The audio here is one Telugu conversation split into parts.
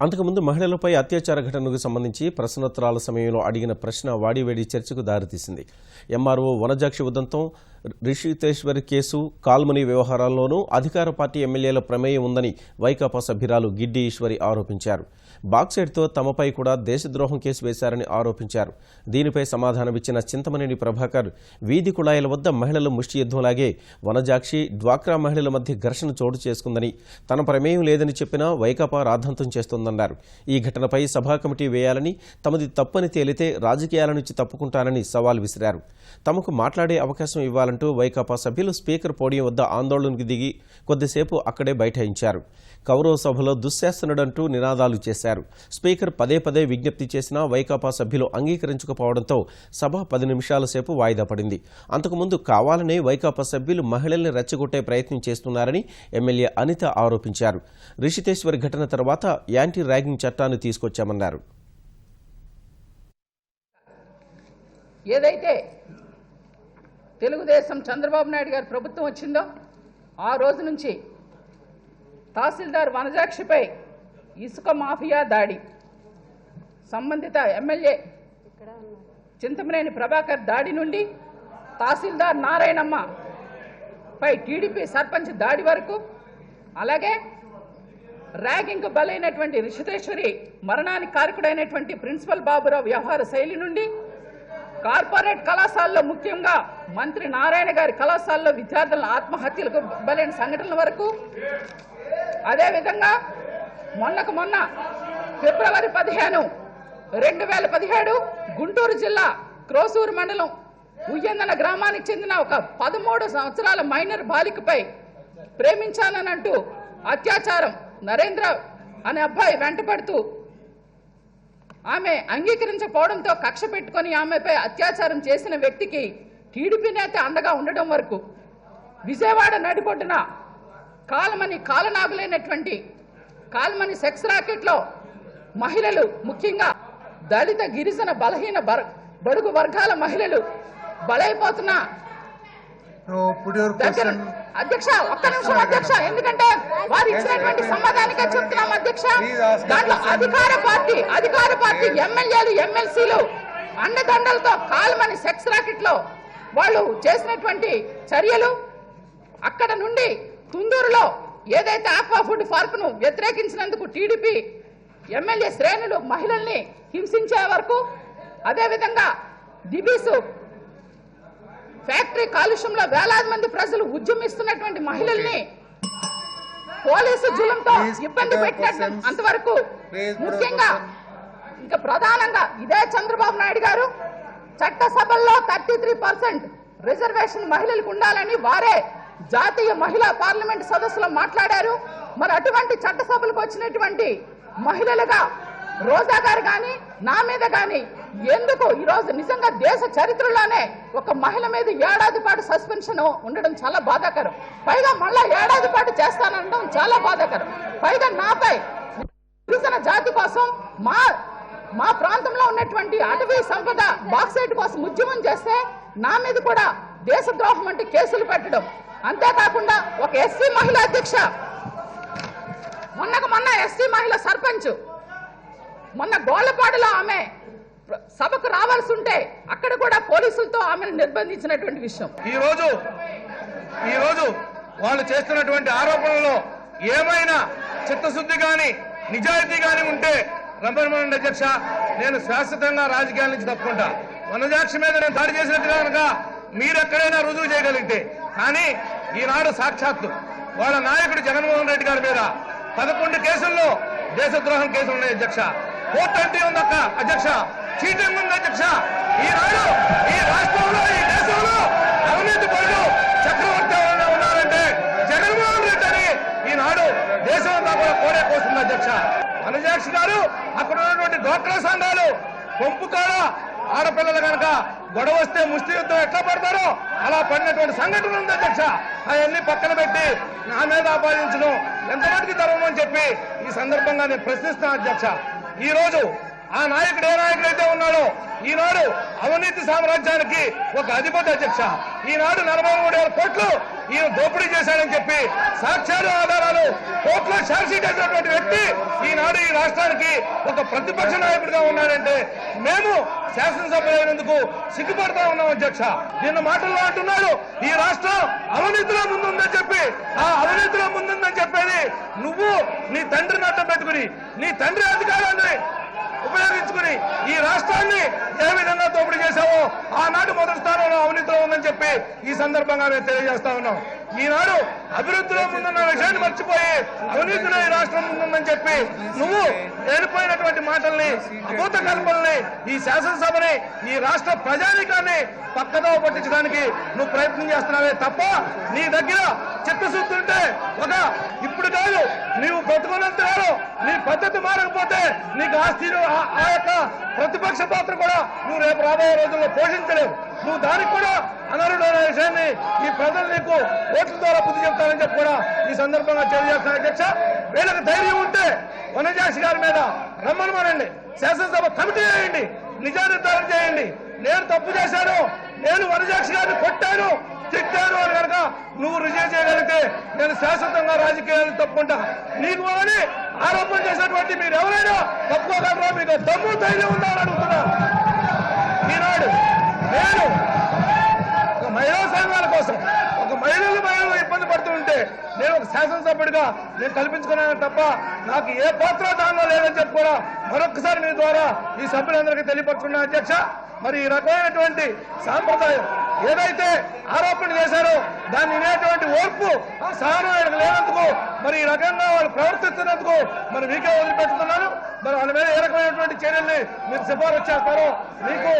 అంతకుముందు మహిళలపై అత్యాచార ఘటనకు సంబంధించి ప్రశ్నోత్తరాల సమయంలో అడిగిన ప్రశ్న వాడివేడి చర్చకు దారితీసింది. ఎంఆర్ఓ వనజాక్షి ఉదంతం, రిషితేశ్వరి కేసు, కాల్మనీ వ్యవహారాల్లోనూ అధికార పార్టీ ఎమ్మెల్యేల ప్రమేయం ఉందని వైకాపా సభ్యురాలు గిడ్డి ఈశ్వరి ఆరోపించారు. బాక్సైడ్తో తమపై కూడా దేశద్రోహం కేసు వేశారని ఆరోపించారు. దీనిపై సమాధానమిచ్చిన చింతమనేని ప్రభాకర్, వీధి కుళాయిల వద్ద మహిళల ముష్టి యుద్ధంలాగే వనజాక్షి, డ్వాక్రా మహిళల మధ్య ఘర్షణ చోటు చేసుకుందని, తన ప్రమేయం లేదని చెప్పినా వైకాపా రాద్ధాంతం చేస్తోందన్నారు. ఈ ఘటనపై సభా కమిటీ వేయాలని, తమది తప్పని తేలితే రాజకీయాల నుంచి తప్పుకుంటానని సవాల్ విసిరారు. తమకు మాట్లాడే అవకాశం ఇవ్వాలంటూ వైకాపా సభ్యులు స్పీకర్ పోడియం వద్ద ఆందోళనకు దిగి కొద్దిసేపు అక్కడే బైఠాయించారు. కౌరవ సభలో దుశ్శాసనుడంటూ నినాదాలు చేశారు. స్పీకర్ పదే పదే విజ్ఞప్తి చేసినా వైకాపా సభ్యులు అంగీకరించకపోవడంతో సభ 10 నిమిషాల సేపు వాయిదా పడింది. అంతకుముందు కావాలనే వైకాపా సభ్యులు మహిళల్ని రెచ్చగొట్టే ప్రయత్నం చేస్తున్నారని ఎమ్మెల్యే అనిత ఆరోపించారు. రిషితేశ్వరి ఘటన తర్వాత యాంటీ ర్యాగింగ్ చట్టాన్ని తీసుకొచ్చామన్నారు. ఏదైతే తెలుగుదేశం చంద్రబాబు నాయుడు గారి ప్రభుత్వం వచ్చిందో ఆ రోజు నుంచి తహసీల్దార్ వనజాక్షిపై ఇసుక మాఫియా దాడి, సంబంధిత ఎమ్మెల్యే చింతమనేని ప్రభాకర్ దాడి నుండి తహసీల్దార్ నారాయణమ్మ పై టీడీపీ సర్పంచ్ దాడి వరకు, అలాగే ర్యాగింగ్కు బలైనటువంటి రిషితేశ్వరి మరణానికి కారకుడైనటువంటి ప్రిన్సిపల్ బాబురావు వ్యవహార శైలి నుండి, కార్పొరేట్ కళాశాలలో ముఖ్యంగా మంత్రి నారాయణ గారి కళాశాలలో విద్యార్థుల ఆత్మహత్యలకు బలైన సంఘటనల వరకు, అదేవిధంగా మొన్న ఫిబ్రవరి 15, 2017 గుంటూరు జిల్లా క్రోసూరు మండలం ఉయ్యందన గ్రామానికి చెందిన ఒక 13 సంవత్సరాల మైనర్ బాలికపై ప్రేమించానంటూ అత్యాచారం నరేంద్ర అనే అబ్బాయి వెంటపడుతూ ఆమె అంగీకరించకపోవడంతో కక్ష పెట్టుకుని ఆమెపై అత్యాచారం చేసిన వ్యక్తికి టీడీపీ నేత అండగా ఉండడం వరకు, విజయవాడ నడిబొడ్డున కాల్మనీ కాలనాగులైనటువంటి కాల్మనీ సెక్స్ రాకెట్లో మహిళలు, ముఖ్యంగా దళిత, గిరిజన, బలహీన బడుగు వర్గాల మహిళలు బలైపోతున్న అధ్యక్ష, ఒక్క నిమిషం అధ్యక్ష, ఎందుకంటే వారు ఇచ్చినటువంటి సమాధానికే చెప్తున్నాం అధ్యక్ష. దాంట్లో అధికార పార్టీ ఎమ్మెల్యేలు, ఎమ్మెల్సీలు అండదండలతో కాల్మనీ సెక్స్ రాకెట్ లో వాళ్ళు చేసినటువంటి చర్యలు, అక్కడ నుండి తుందూరులో ఏదైతే ఆక్వా ఫుడ్ పార్క్ ను వ్యతిరేకించినందుకు టీడీపీ ఎమ్మెల్యే శ్రేణులు మహిళల్ని హింసించే వరకు, అదేవిధంగా దిబీసు ఫ్యాక్టరీ కాలుష్యంలో వేలాది మంది ప్రజలు ఉద్యమిస్తున్నటువంటి మహిళల్ని పోలీసు జులంతో ఇబ్బంది పెట్టినట్టు అంతవరకు, ముఖ్యంగా ఇంకా ప్రధానంగా ఇదే చంద్రబాబు నాయుడు గారు చట్టసభల్లో 33% రిజర్వేషన్ మహిళలకు ఉండాలని వారే జాతీయ మహిళా పార్లమెంట్ సదస్సులో మాట్లాడారు. మరి అటువంటి చట్టసభలకు వచ్చినటువంటి మహిళలుగా రోజా గారు కానీ, నా మీద కానీ ఎందుకు ఈరోజు నిజంగా దేశ చరిత్రలోనే ఒక మహిళ మీద ఏడాది పాటు సస్పెన్షన్ ఉండడం చాలా బాధాకరం. పైగా మళ్ళా ఏడాది పాటు చేస్తానడం చాలా బాధాకరం. పైగా నాపై గిరిజన జాతి కోసం, మా ప్రాంతంలో ఉన్నటువంటి అటవీ సంపద బాక్సైట్ కోసం ఉద్యమం చేస్తే నా మీద కూడా దేశద్రోహం అంటే కేసులు పెట్టడం. అంతేకాకుండా ఒక ఎస్సీ మహిళ అధ్యక్ష, మొన్న ఎస్సీ మహిళ సర్పంచ్ మొన్న గోళ్లపాడులో ఆమె సభకు రావాల్సి ఉంటే అక్కడ కూడా పోలీసులతో ఆమెను నిర్బంధించినటువంటి విషయం. ఈ రోజు వాళ్ళు చేస్తున్నటువంటి ఆరోపణల్లో ఏమైనా చిత్తశుద్ధి గాని, నిజాయితీ గాని ఉంటే రమ్మనండి అధ్యక్ష, నేను శాశ్వతంగా రాజకీయాల నుంచి తప్పుకుంటా. వనజాక్షి మీద నేను దాడి చేసినట్టుగా కనుక మీరు ఎక్కడైనా రుజువు చేయగలిగితే, కానీ ఈనాడు సాక్షాత్తు వాళ్ళ నాయకుడు జగన్మోహన్ రెడ్డి గారి మీద 11 కేసుల్లో దేశద్రోహం కేసులు ఉన్నాయి అధ్యక్ష. 420 ఉందక్క అధ్యక్ష, చీటింగ్ ఉంది అధ్యక్ష. ఈనాడు ఈ రాష్ట్రంలో, ఈ దేశంలో అవినీతి పరులు చక్రవర్తి ఉన్నారంటే జగన్మోహన్ రెడ్డి అని ఈనాడు దేశం అంతా కూడా కోడే కోస్తుంది అధ్యక్ష. వనజాక్షి గారు అక్కడ ఉన్నటువంటి డ్వాక్రా సంఘాలు పంపుకాడ ఆడపిల్లలు కనుక గొడవ వస్తే ముష్టి యుద్ధం ఎట్లా పడతారో అలా పడినటువంటి సంఘటన ఉంది అధ్యక్ష. అవన్నీ పక్కన పెట్టి నా మీద ఆపాదించడం ఎంతవరకు ధర్మం అని చెప్పి ఈ సందర్భంగా నేను ప్రశ్నిస్తాను అధ్యక్ష. ఈ రోజు ఆ నాయకుడు ఏ నాయకుడైతే ఉన్నాడో ఈనాడు అవినీతి సామ్రాజ్యానికి ఒక అధిపతి అధ్యక్ష. ఈనాడు 43,000 కోట్లు ఈయన దోపిడీ చేశాడని చెప్పి సాక్ష్యాలు ఆధారాలు కోర్టులో ఛార్జ్షీట్ వేసినటువంటి వ్యక్తి ఈనాడు ఈ రాష్ట్రానికి ఒక ప్రతిపక్ష నాయకుడిగా ఉన్నాడంటే మేము శాసనసభ అయినందుకు సిగ్గుపడతా ఉన్నాం అధ్యక్ష. నిన్న మాటల్లో అంటున్నాడు ఈ రాష్ట్రం అవినీతిలో ముందుందని చెప్పి. ఆ అవినీతిలో ముందుందని చెప్పేది నువ్వు నీ తండ్రిని అడ్డం పెట్టుకుని నీ తండ్రి అధికారాన్ని ఉపయోగించుకుని ఈ రాష్ట్రాన్ని ఏ విధంగా దోపిడీ చేశావో ఆనాడు మొదటి స్థానంలో అవినీతిలో ఉందని చెప్పి ఈ సందర్భంగా మేము తెలియజేస్తా ఉన్నాం. ఈనాడు అభివృద్ధిలో ముందున్న విషయాన్ని మర్చిపోయి అవినీతిలో ఈ రాష్ట్రం ముందుందని చెప్పి నువ్వు ఏడిపోయినటువంటి మాటల్ని అభూత కల్పనల్ని ఈ శాసనసభని ఈ రాష్ట్ర ప్రజానికాన్ని పక్కదో పట్టించడానికి నువ్వు ప్రయత్నం చేస్తున్నావే తప్ప నీ దగ్గర చిత్తశుద్ధి ఉంటే ఒక ఇప్పుడు కాదు నీవు బతుకున్నంత కాదు నీ పద్ధతి మారకపోతే నీకు ఆస్తిలో ఆ యొక్క ప్రతిపక్ష పాత్ర కూడా నువ్వు రేపు రాబోయే రోజుల్లో పోషించలేవు. నువ్వు దానికి కూడా అనర్హుడు అనే విషయాన్ని ఈ ప్రజలు నీకు ఓట్ల ద్వారా బుద్ధి చెప్తానని చెప్పి కూడా ఈ సందర్భంగా తెలియజేస్తాను అధ్యక్ష. వీళ్ళకి ధైర్యం ఉంటే వనజాక్షి గారి మీద రమ్మనమనండి, శాసనసభ కమిటీ చేయండి, నిజా నిర్ధారణ చేయండి. నేను తప్పు చేశాను, నేను వనజాక్షి గారిని కొట్టాను తిట్టాను అని కనుక నువ్వు రుజువు చేయగలిగితే నేను శాశ్వతంగా రాజకీయాలను తప్పుకుంటా. నీకు అని ఆరోపణ చేసినటువంటి మీరు ఎవరైనా తప్పుకోగలరా? మీకు దమ్ము ధైర్యం ఉందా అని అడుగుతున్నా. ఈనాడు నేను ఒక మహిళా సంఘాల కోసం ఒక మహిళలు ఇబ్బంది పడుతూ ఉంటే నేను ఒక శాసనసభ్యుడిగా నేను కల్పించుకున్నాను తప్ప నాకు ఏ పాత్ర దానిలో లేదని చెప్పి కూడా మరొకసారి మీ ద్వారా ఈ సభ్యులందరికీ తెలియపరుచుకున్నా అధ్యక్ష. మరి ఈ రకమైనటువంటి సాంప్రదాయం ఏదైతే ఆరోపణ చేశారో దాన్ని వినేటువంటి ఓర్పు ఆ సహనం ఆయనకు లేనందుకు మరి ఈ రకంగా వాళ్ళు ప్రవర్తిస్తున్నందుకు మరి మీకే వదిలిపెట్టుతున్నాను. మరి వాళ్ళ మీద ఏ రకమైనటువంటి చర్యల్ని మీరు సిఫారసు చేస్తారో మీకు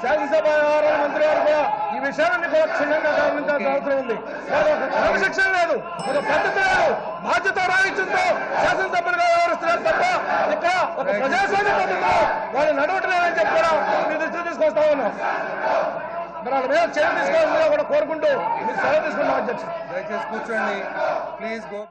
శాసనసభ వ్యవహారాల మంత్రి గారు కూడా ఈ విషయాన్ని కూడా క్షుణ్ణంగా గమనించాల్సిన అవసరం ఉంది. ఒక క్రమశిక్షణ లేదు, ఒక పద్ధతి లేదు, బాధ్యత రాయించుతో శాసనసభ్యులుగా వ్యవహరిస్తున్నారు తప్ప ఇక్కడ ఒక ప్రజాస్వామ్య పద్ధతిలో వాళ్ళు నడవట్లేదని చెప్పి కూడా మీ దృష్టి తీసుకొస్తా ఉన్నాం. మరి వాళ్ళ మీద చర్య తీసుకోవాల్సిందిగా కూడా కోరుకుంటూ మీరు సెలవు తీసుకున్నాం అధ్యక్ష. దయచేసి కూర్చోండి ప్లీజ్ గో.